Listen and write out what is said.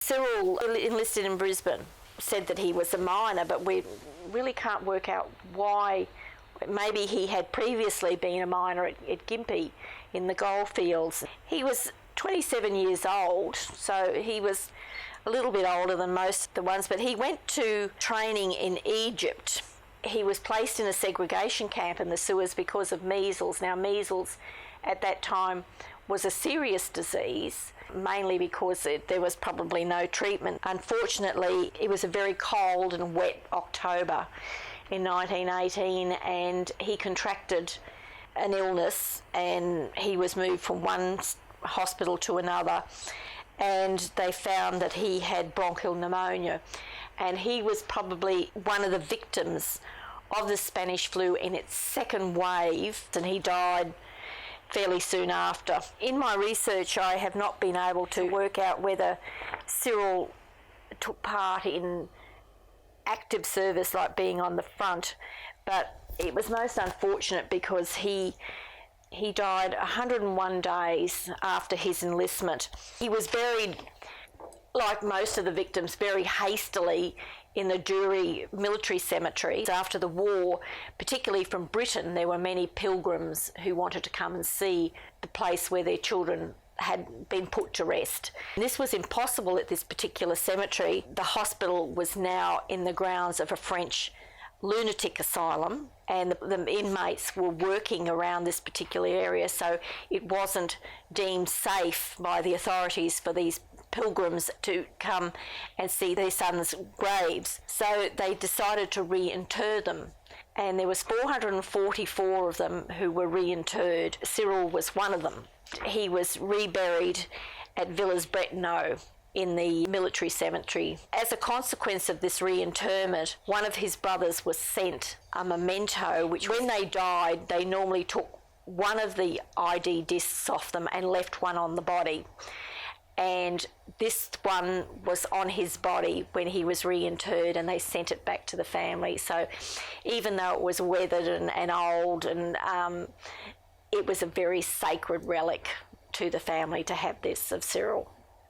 Cyril enlisted in Brisbane, said that he was a miner, but we really can't work out why. Maybe he had previously been a miner at Gympie in the goldfields. He was 27 years old, so he was a little bit older than most of the ones, but he went to training in Egypt. He was placed in a segregation camp in the sewers because of measles. Now, measles at that time was a serious disease, mainly because there was probably no treatment. Unfortunately, it was a very cold and wet October in 1918, and he contracted an illness, and he was moved from one hospital to another, and they found that he had bronchial pneumonia, and he was probably one of the victims of the Spanish flu in its second wave, and he died fairly soon after. In my research, I have not been able to work out whether Cyril took part in active service, like being on the front, but it was most unfortunate because he died 101 days after his enlistment. He was buried, like most of the victims, very hastily in the Dury military cemetery. After the war, particularly from Britain, there were many pilgrims who wanted to come and see the place where their children had been put to rest. This was impossible at this particular cemetery. The hospital was now in the grounds of a French lunatic asylum, and the inmates were working around this particular area, so it wasn't deemed safe by the authorities for these pilgrims to come and see their sons' graves. So they decided to reinter them, and there was 444 of them who were reinterred. Cyril was one of them. He was reburied at Villers-Bretonneux in the military cemetery. As a consequence of this reinterment, one of his brothers was sent a memento, which when they died, they normally took one of the ID discs off them and left one on the body. And this one was on his body when he was reinterred, and they sent it back to the family. So even though it was weathered and old, and it was a very sacred relic to the family to have this of Cyril.